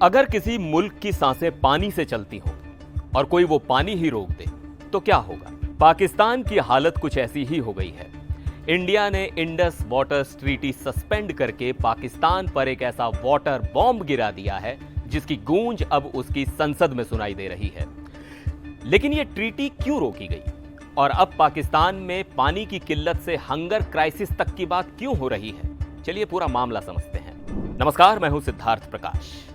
अगर किसी मुल्क की सांसें पानी से चलती हों और कोई वो पानी ही रोक दे तो क्या होगा? पाकिस्तान की हालत कुछ ऐसी ही हो गई है। इंडिया ने इंडस वाटर ट्रीटी सस्पेंड करके पाकिस्तान पर एक ऐसा वाटर बॉम्ब गिरा दिया है जिसकी गूंज अब उसकी संसद में सुनाई दे रही है। लेकिन यह ट्रीटी क्यों रोकी गई और अब पाकिस्तान में पानी की किल्लत से हंगर क्राइसिस तक की बात क्यों हो रही है? चलिए पूरा मामला समझते हैं। नमस्कार, मैं हूं सिद्धार्थ प्रकाश।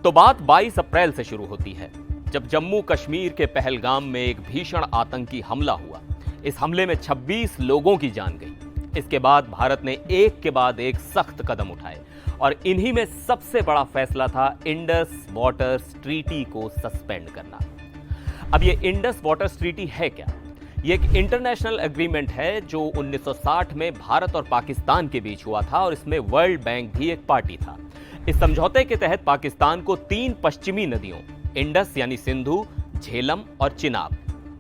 तो बात 22 अप्रैल से शुरू होती है जब जम्मू कश्मीर के पहलगाम में एक भीषण आतंकी हमला हुआ। इस हमले में 26 लोगों की जान गई। इसके बाद भारत ने एक के बाद एक सख्त कदम उठाए और इन्हीं में सबसे बड़ा फैसला था इंडस वाटर ट्रीटी को सस्पेंड करना। अब ये इंडस वाटर ट्रीटी है क्या? ये एक इंटरनेशनल एग्रीमेंट है जो 1960 में भारत और पाकिस्तान के बीच हुआ था और इसमें वर्ल्ड बैंक भी एक पार्टी था। इस समझौते के तहत पाकिस्तान को 3 पश्चिमी नदियों इंडस यानी सिंधु, झेलम और चिनाब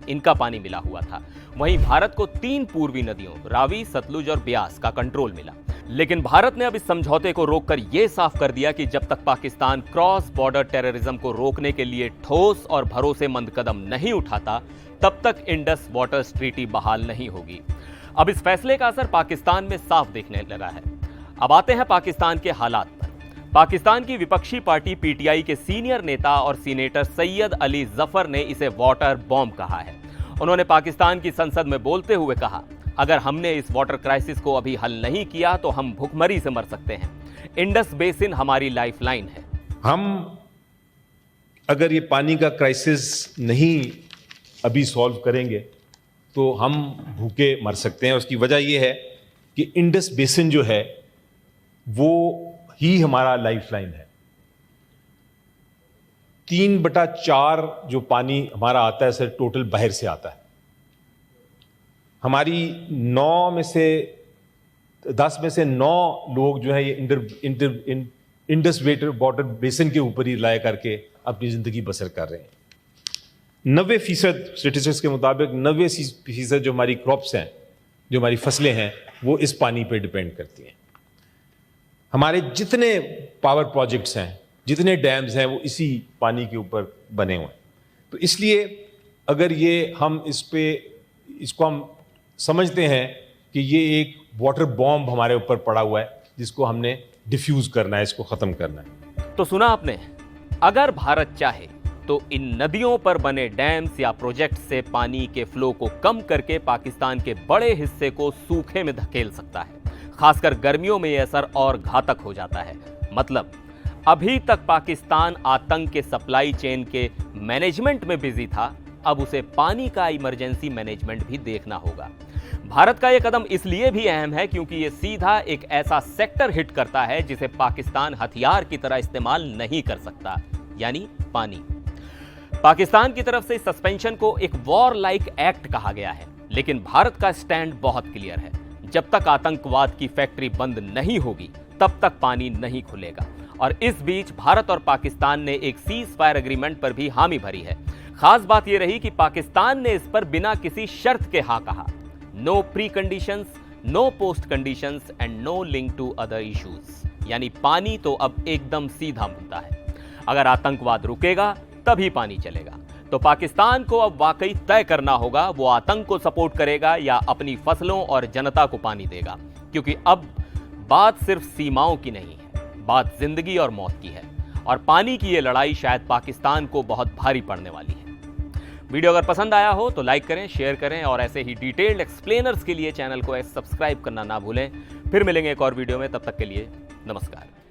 इनका पानी मिला हुआ था। वहीं भारत को 3 पूर्वी नदियों रावी, सतलुज और ब्यास का कंट्रोल मिला। लेकिन भारत ने अब इस समझौते को रोककर यह साफ कर दिया कि जब तक पाकिस्तान क्रॉस बॉर्डर टेररिज्म को रोकने के लिए ठोस और भरोसेमंद कदम नहीं उठाता तब तक इंडस वाटर ट्रीटी बहाल नहीं होगी। अब इस फैसले का असर पाकिस्तान में साफ दिखने लगा है। अब आते हैं पाकिस्तान के हालात पर। पाकिस्तान की विपक्षी पार्टी पीटीआई के सीनियर नेता और सीनेटर सैयद अली जफर ने इसे वाटर बॉम्ब कहा है। उन्होंने पाकिस्तान की संसद में बोलते हुए कहा, अगर हमने इस वाटर क्राइसिस को अभी हल नहीं किया तो हम भूखमरी से मर सकते हैं। इंडस बेसिन हमारी लाइफलाइन है। हम अगर ये पानी का क्राइसिस नहीं अभी सॉल्व करेंगे तो हम भूखे मर सकते हैं। उसकी वजह यह है कि इंडस बेसिन जो है वो ही हमारा लाइफलाइन है। 3/4 जो पानी हमारा आता है सर टोटल बाहर से आता है। हमारी 10 में से 9 लोग जो है ये इंडस वाटर बेसिन के ऊपर ही रिलाय करके अपनी जिंदगी बसर कर रहे हैं। 90% स्टेटिस्टिक्स के मुताबिक 90% जो हमारी क्रॉप्स हैं, जो हमारी फसलें हैं, वो इस पानी पर डिपेंड करती हैं। हमारे जितने पावर प्रोजेक्ट्स हैं, जितने डैम्स हैं, वो इसी पानी के ऊपर बने हुए हैं। तो इसलिए अगर इसको हम समझते हैं कि ये एक वाटर बॉम्ब हमारे ऊपर पड़ा हुआ है जिसको हमने डिफ्यूज करना है, इसको खत्म करना है। तो सुना आपने, अगर भारत चाहे तो इन नदियों पर बने डैम्स या प्रोजेक्ट से पानी के फ्लो को कम करके पाकिस्तान के बड़े हिस्से को सूखे में धकेल सकता है। खासकर गर्मियों में यह असर और घातक हो जाता है। मतलब अभी तक पाकिस्तान आतंक के सप्लाई चेन के मैनेजमेंट में बिजी था, अब उसे पानी का इमरजेंसी मैनेजमेंट भी देखना होगा। भारत का यह कदम इसलिए भी अहम है क्योंकि यह सीधा एक ऐसा सेक्टर हिट करता है जिसे पाकिस्तान हथियार की तरह इस्तेमाल नहीं कर सकता, यानी पानी। पाकिस्तान की तरफ से इस सस्पेंशन को एक वॉर लाइक एक्ट कहा गया है, लेकिन भारत का स्टैंड बहुत क्लियर है। जब तक आतंकवाद की फैक्ट्री बंद नहीं होगी तब तक पानी नहीं खुलेगा। और इस बीच भारत और पाकिस्तान ने एक सीज फायर एग्रीमेंट पर भी हामी भरी है। खास बात यह रही कि पाकिस्तान ने इस पर बिना किसी शर्त के हाँ कहा। No pre conditions, no post conditions and no link to other issues. यानी पानी तो अब एकदम सीधा मुद्दा है। अगर आतंकवाद रुकेगा तभी पानी चलेगा। तो पाकिस्तान को अब वाकई तय करना होगा वो आतंक को सपोर्ट करेगा या अपनी फसलों और जनता को पानी देगा, क्योंकि अब बात सिर्फ सीमाओं की नहीं है, बात जिंदगी और मौत की है। और पानी की ये लड़ाई शायद पाकिस्तान को बहुत भारी पड़ने वाली है। वीडियो अगर पसंद आया हो तो लाइक करें, शेयर करें और ऐसे ही डिटेल्ड एक्सप्लेनर्स के लिए चैनल को सब्सक्राइब करना ना भूलें। फिर मिलेंगे एक और वीडियो में, तब तक के लिए नमस्कार।